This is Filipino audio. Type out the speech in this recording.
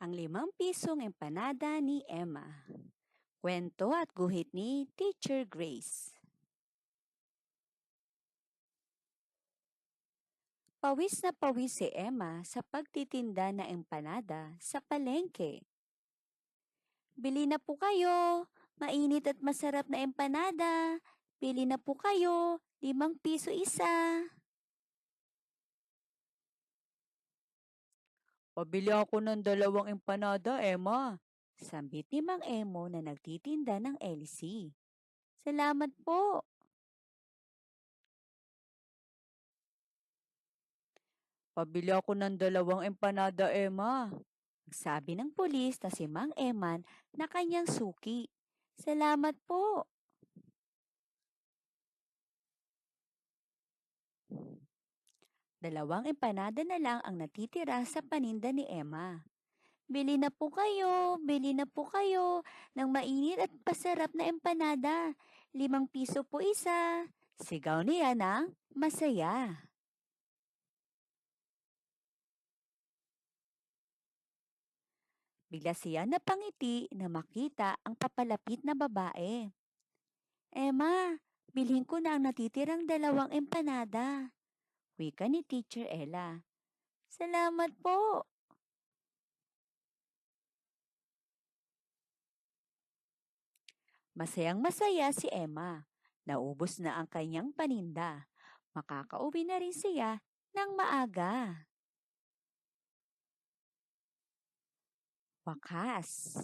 Ang 5 pisong empanada ni Emma. Kwento at guhit ni Teacher Grace. Pawis na pawis si Emma sa pagtitinda ng empanada sa palengke. Bili na po kayo, mainit at masarap na empanada. Bili na po kayo, 5 piso isa. Pabili ako ng 2 empanada, Emma. Sambit ni Mang Emo na nagtitinda ng LC. Salamat po. Pabili ako ng 2 empanada, Emma. Sabi ng pulis na si Mang Eman na kanyang suki. Salamat po. Dalawang empanada na lang ang natitira sa paninda ni Emma. Bili na po kayo, bili na po kayo ng mainit at pasarap na empanada. 5 piso po isa. Sigaw niya ng masaya. Bigla siya napangiti na makita ang papalapit na babae. Emma, bilhin ko na ang natitirang 2 empanada. Wika ni Teacher Ella. Salamat po. Masayang masaya si Emma. Naubos na ang kanyang paninda. Makakauwi na rin siya ng maaga. Wakas.